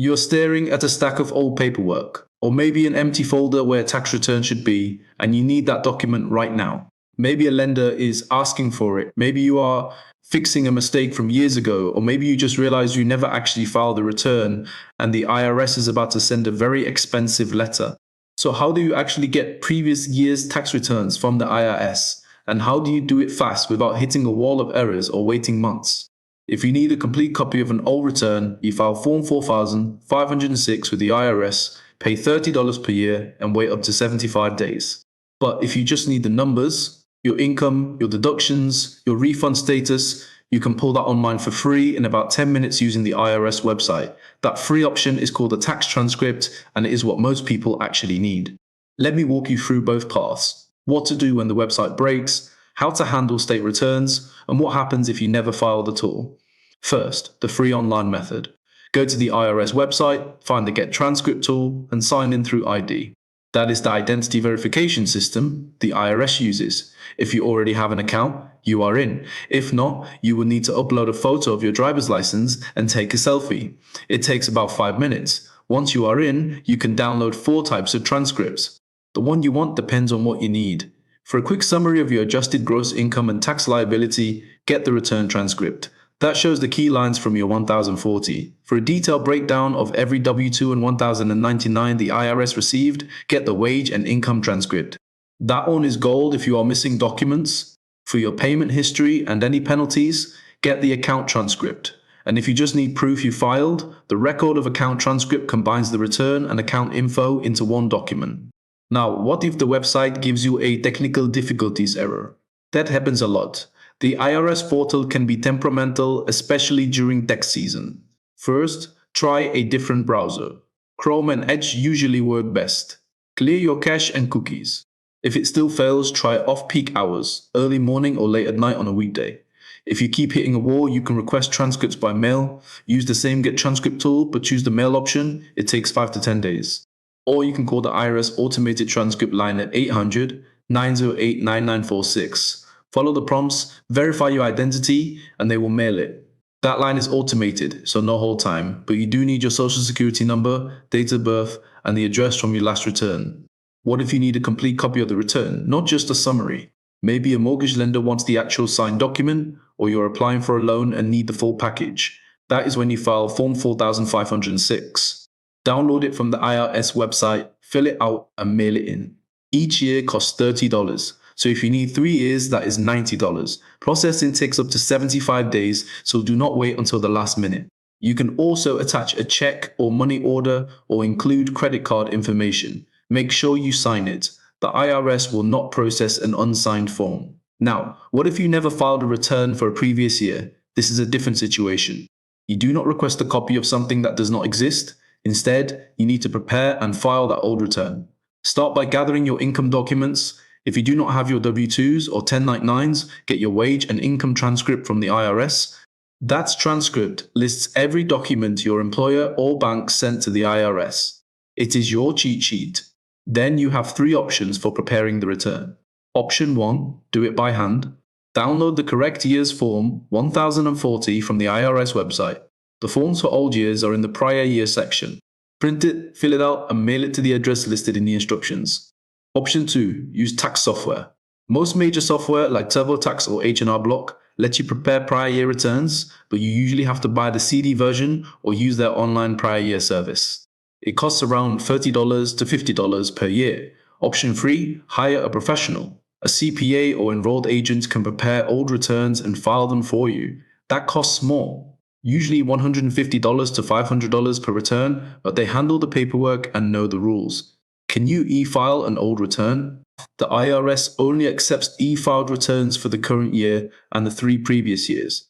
You're staring at a stack of old paperwork, or maybe an empty folder where a tax return should be, and you need that document right now. Maybe a lender is asking for it. Maybe you are fixing a mistake from years ago, or maybe you just realized you never actually filed the return and the IRS is about to send a very expensive letter. So how do you actually get previous year's tax returns from the IRS? And how do you do it fast without hitting a wall of errors or waiting months? If you need a complete copy of an old return, you file Form 4506 with the IRS, pay $30 per year, and wait up to 75 days. But if you just need the numbers, your income, your deductions, your refund status, you can pull that online for free in about 10 minutes using the IRS website. That free option is called a tax transcript, and it is what most people actually need. Let me walk you through both paths: what to do when the website breaks, how to handle state returns, and what happens if you never filed at all. First, the free online method. Go to the IRS website, find the Get Transcript tool, and sign in through ID. That is the identity verification system the IRS uses. If you already have an account, you are in. If not, you will need to upload a photo of your driver's license and take a selfie. It takes about 5 minutes. Once you are in, you can download 4 types of transcripts. The one you want depends on what you need. For a quick summary of your adjusted gross income and tax liability, get the return transcript. That shows the key lines from your 1040. For a detailed breakdown of every W-2 and 1099 the IRS received, get the wage and income transcript. That one is gold if you are missing documents. For your payment history and any penalties, get the account transcript. And if you just need proof you filed, the record of account transcript combines the return and account info into one document. Now, what if the website gives you a technical difficulties error? That happens a lot. The IRS portal can be temperamental, especially during tax season. First, try a different browser. Chrome and Edge usually work best. Clear your cache and cookies. If it still fails, try off-peak hours, early morning or late at night on a weekday. If you keep hitting a wall, you can request transcripts by mail. Use the same Get Transcript tool, but choose the mail option. It takes 5 to 10 days. Or you can call the IRS automated transcript line at 800-908-9946. Follow the prompts, verify your identity, and they will mail it. That line is automated, so no hold time, but you do need your social security number, date of birth, and the address from your last return. What if you need a complete copy of the return, not just a summary? Maybe a mortgage lender wants the actual signed document, or you're applying for a loan and need the full package. That is when you file Form 4506. Download it from the IRS website, fill it out, and mail it in. Each year costs $30. So if you need 3 years, that is $90. Processing takes up to 75 days, so do not wait until the last minute. You can also attach a check or money order or include credit card information. Make sure you sign it. The IRS will not process an unsigned form. Now, what if you never filed a return for a previous year? This is a different situation. You do not request a copy of something that does not exist. Instead, you need to prepare and file that old return. Start by gathering your income documents. If you do not have your W-2s or 1099s, get your wage and income transcript from the IRS. That transcript lists every document your employer or bank sent to the IRS. It is your cheat sheet. Then you have 3 options for preparing the return. Option 1, do it by hand. Download the correct year's form 1040 from the IRS website. The forms for old years are in the prior year section. Print it, fill it out, and mail it to the address listed in the instructions. Option 2, use tax software. Most major software like TurboTax or H&R Block let you prepare prior year returns, but you usually have to buy the CD version or use their online prior year service. It costs around $30 to $50 per year. Option 3, hire a professional. A CPA or enrolled agent can prepare old returns and file them for you. That costs more, usually $150 to $500 per return, but they handle the paperwork and know the rules. Can you e-file an old return? The IRS only accepts e-filed returns for the current year and the 3 previous years.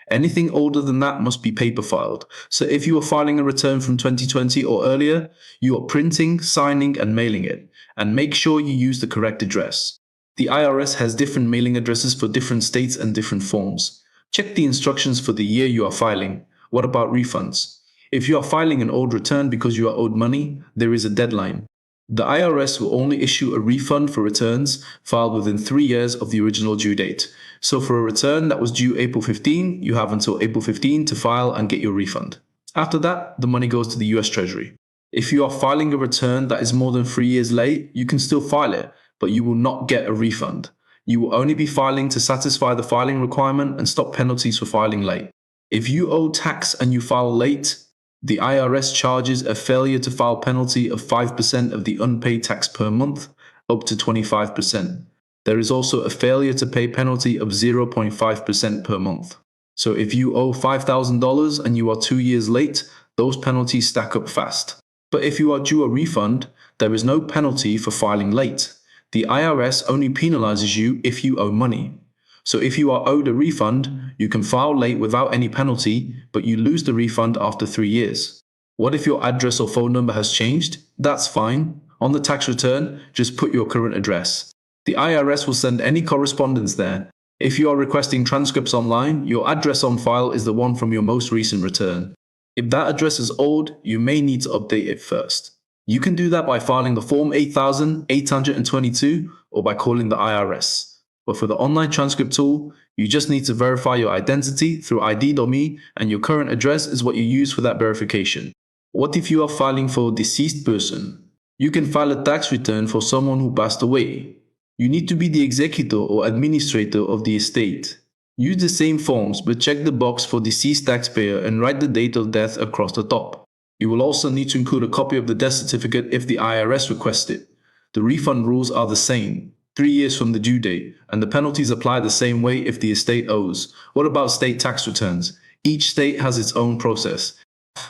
Anything older than that must be paper filed. So if you are filing a return from 2020 or earlier, you are printing, signing, and mailing it. And make sure you use the correct address. The IRS has different mailing addresses for different states and different forms. Check the instructions for the year you are filing. What about refunds? If you are filing an old return because you are owed money, there is a deadline. The IRS will only issue a refund for returns filed within 3 years of the original due date. So for a return that was due April 15, you have until April 15 to file and get your refund. After that, the money goes to the US Treasury. If you are filing a return that is more than 3 years late, you can still file it, but you will not get a refund. You will only be filing to satisfy the filing requirement and stop penalties for filing late. If you owe tax and you file late, the IRS charges a failure to file penalty of 5% of the unpaid tax per month, up to 25%. There is also a failure to pay penalty of 0.5% per month. So if you owe $5,000 and you are 2 years late, those penalties stack up fast. But if you are due a refund, there is no penalty for filing late. The IRS only penalizes you if you owe money. So if you are owed a refund, you can file late without any penalty, but you lose the refund after 3 years. What if your address or phone number has changed? That's fine. On the tax return, just put your current address. The IRS will send any correspondence there. If you are requesting transcripts online, your address on file is the one from your most recent return. If that address is old, you may need to update it first. You can do that by filing the Form 8822 or by calling the IRS. But for the online transcript tool, you just need to verify your identity through ID.me, and your current address is what you use for that verification. What if you are filing for a deceased person? You can file a tax return for someone who passed away. You need to be the executor or administrator of the estate. Use the same forms, but check the box for deceased taxpayer and write the date of death across the top. You will also need to include a copy of the death certificate if the IRS requests it. The refund rules are the same, 3 years from the due date, and the penalties apply the same way if the estate owes. What about state tax returns? Each state has its own process.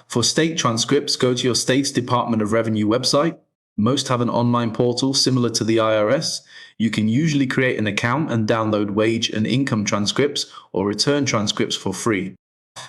For state transcripts, go to your state's Department of Revenue website. Most have an online portal similar to the IRS. You can usually create an account and download wage and income transcripts or return transcripts for free.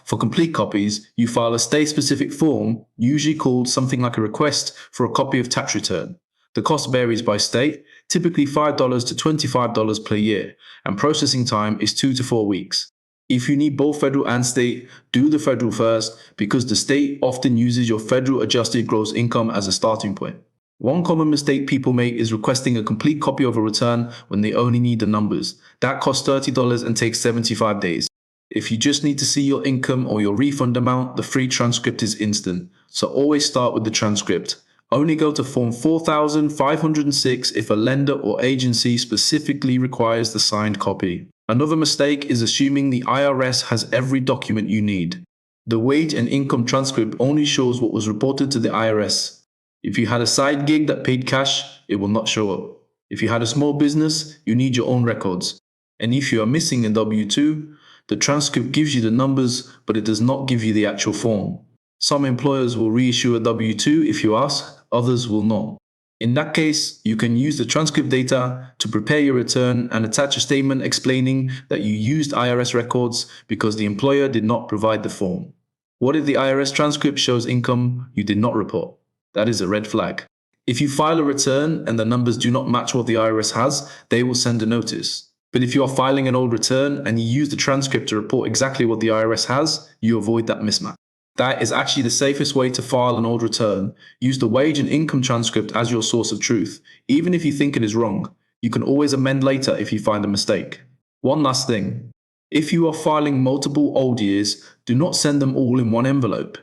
For complete copies, you file a state-specific form, usually called something like a request for a copy of tax return. The cost varies by state, typically $5 to $25 per year, and processing time is 2 to 4 weeks. If you need both federal and state, do the federal first because the state often uses your federal adjusted gross income as a starting point. One common mistake people make is requesting a complete copy of a return when they only need the numbers. That costs $30 and takes 75 days. If you just need to see your income or your refund amount, the free transcript is instant. So always start with the transcript. Only go to Form 4506 if a lender or agency specifically requires the signed copy. Another mistake is assuming the IRS has every document you need. The wage and income transcript only shows what was reported to the IRS. If you had a side gig that paid cash, it will not show up. If you had a small business, you need your own records. And if you are missing a W-2, the transcript gives you the numbers, but it does not give you the actual form. Some employers will reissue a W-2 if you ask, others will not. In that case, you can use the transcript data to prepare your return and attach a statement explaining that you used IRS records because the employer did not provide the form. What if the IRS transcript shows income you did not report? That is a red flag. If you file a return and the numbers do not match what the IRS has, they will send a notice. But if you are filing an old return and you use the transcript to report exactly what the IRS has, you avoid that mismatch. That is actually the safest way to file an old return. Use the wage and income transcript as your source of truth. Even if you think it is wrong, you can always amend later if you find a mistake. One last thing. If you are filing multiple old years, do not send them all in one envelope.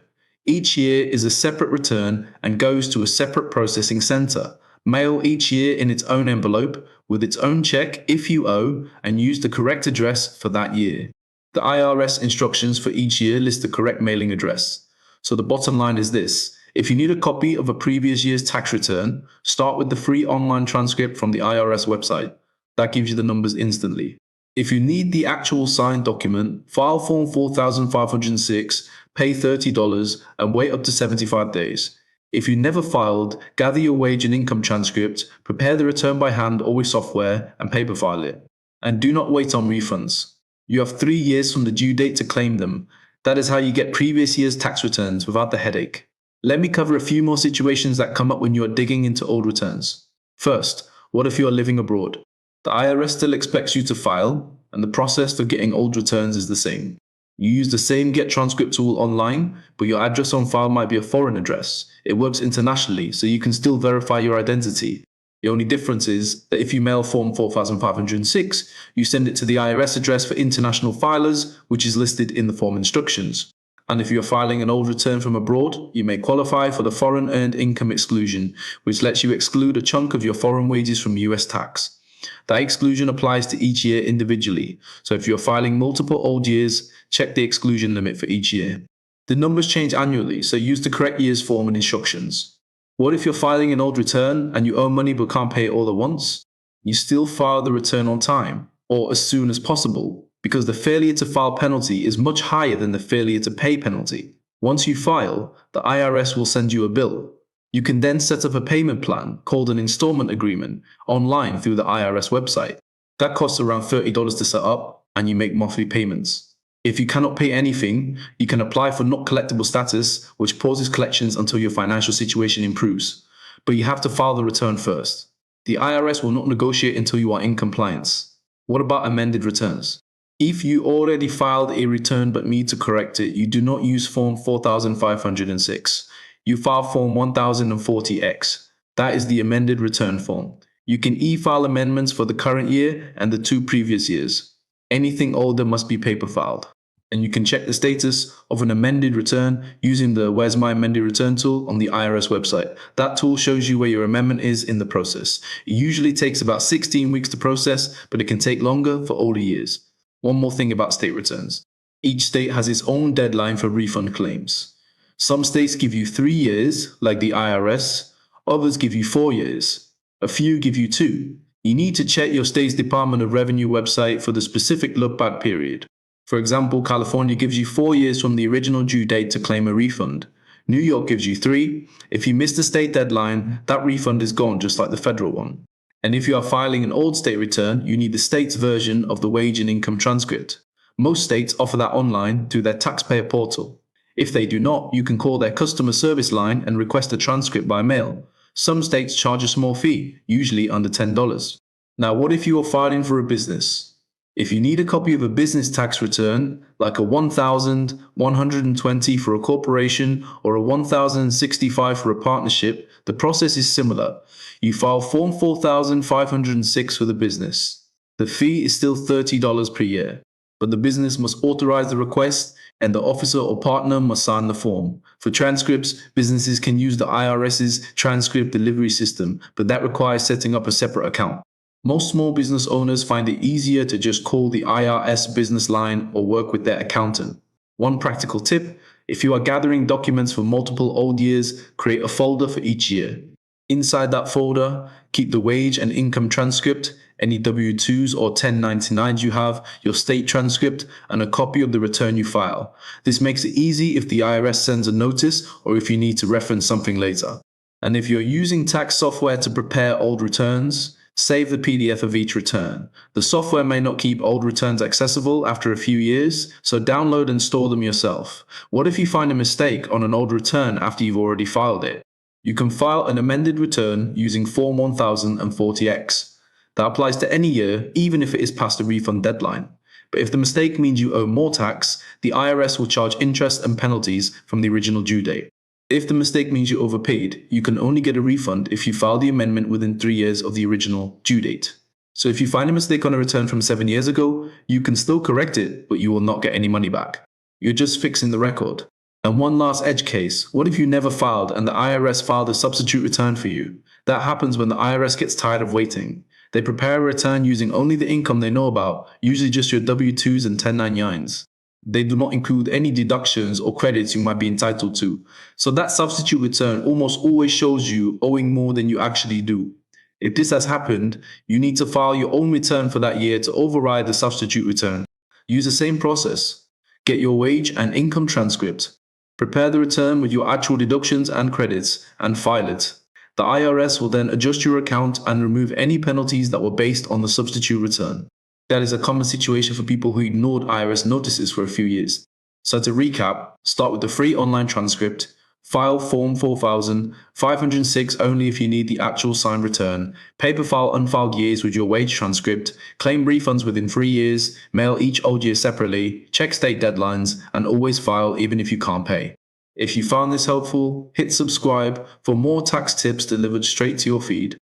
Each year is a separate return and goes to a separate processing center. Mail each year in its own envelope with its own check if you owe, and use the correct address for that year. The IRS instructions for each year list the correct mailing address. So the bottom line is this. If you need a copy of a previous year's tax return, start with the free online transcript from the IRS website. That gives you the numbers instantly. If you need the actual signed document, file Form 4506, pay $30, and wait up to 75 days. If you never filed, gather your wage and income transcript, prepare the return by hand or with software, and paper file it. And do not wait on refunds. You have 3 years from the due date to claim them. That is how you get previous year's tax returns without the headache. Let me cover a few more situations that come up when you are digging into old returns. First, what if you are living abroad? The IRS still expects you to file, and the process for getting old returns is the same. You use the same Get Transcript tool online, but your address on file might be a foreign address. It works internationally, so you can still verify your identity. The only difference is that if you mail Form 4506, you send it to the IRS address for international filers, which is listed in the form instructions. And if you're filing an old return from abroad, you may qualify for the Foreign Earned Income Exclusion, which lets you exclude a chunk of your foreign wages from US tax. That exclusion applies to each year individually, so if you're filing multiple old years, check the exclusion limit for each year. The numbers change annually, so use the correct year's form and instructions. What if you're filing an old return and you owe money but can't pay it all at once? You still file the return on time, or as soon as possible, because the failure to file penalty is much higher than the failure to pay penalty. Once you file, the IRS will send you a bill. You can then set up a payment plan called an installment agreement online through the IRS website. That costs around $30 to set up, and you make monthly payments. If you cannot pay anything, you can apply for not collectible status, which pauses collections until your financial situation improves. But you have to file the return first. The IRS will not negotiate until you are in compliance. What about amended returns? If you already filed a return but need to correct it, you do not use Form 4506. You file Form 1040X. That is the amended return form. You can e-file amendments for the current year and the 2 previous years. Anything older must be paper filed. And you can check the status of an amended return using the Where's My Amended Return tool on the IRS website. That tool shows you where your amendment is in the process. It usually takes about 16 weeks to process, but it can take longer for older years. One more thing about state returns. Each state has its own deadline for refund claims. Some states give you 3 years, like the IRS. Others give you 4 years. A few give you 2. You need to check your state's Department of Revenue website for the specific look-back period. For example, California gives you 4 years from the original due date to claim a refund. New York gives you 3. If you miss the state deadline, that refund is gone just like the federal one. And if you are filing an old state return, you need the state's version of the wage and income transcript. Most states offer that online through their taxpayer portal. If they do not, you can call their customer service line and request a transcript by mail. Some states charge a small fee, usually under $10. Now, what if you are filing for a business? If you need a copy of a business tax return, like a 1,120 for a corporation or a 1,065 for a partnership, the process is similar. You file Form 4,506 for the business. The fee is still $30 per year, but the business must authorize the request and the officer or partner must sign the form. For transcripts, businesses can use the IRS's transcript delivery system, but that requires setting up a separate account. Most small business owners find it easier to just call the IRS business line or work with their accountant. One practical tip: if you are gathering documents for multiple old years, create a folder for each year. Inside that folder, keep the wage and income transcript, any W-2s or 1099s you have, your state transcript, and a copy of the return you file. This makes it easy if the IRS sends a notice or if you need to reference something later. And if you're using tax software to prepare old returns, save the PDF of each return. The software may not keep old returns accessible after a few years, so download and store them yourself. What if you find a mistake on an old return after you've already filed it? You can file an amended return using Form 1040X. That applies to any year, even if it is past the refund deadline. But if the mistake means you owe more tax, the IRS will charge interest and penalties from the original due date. If the mistake means you overpaid, you can only get a refund if you file the amendment within 3 years of the original due date. So if you find a mistake on a return from 7 years ago, you can still correct it, but you will not get any money back. You're just fixing the record. And one last edge case: what if you never filed and the IRS filed a substitute return for you? That happens when the IRS gets tired of waiting. They prepare a return using only the income they know about, usually just your W-2s and 1099s. They do not include any deductions or credits you might be entitled to. So that substitute return almost always shows you owing more than you actually do. If this has happened, you need to file your own return for that year to override the substitute return. Use the same process. Get your wage and income transcript. Prepare the return with your actual deductions and credits and file it. The IRS will then adjust your account and remove any penalties that were based on the substitute return. That is a common situation for people who ignored IRS notices for a few years. So to recap, start with the free online transcript, file Form 4506 only if you need the actual signed return, paper file unfiled years with your wage transcript, claim refunds within 3 years, mail each old year separately, check state deadlines, and always file even if you can't pay. If you found this helpful, hit subscribe for more tax tips delivered straight to your feed.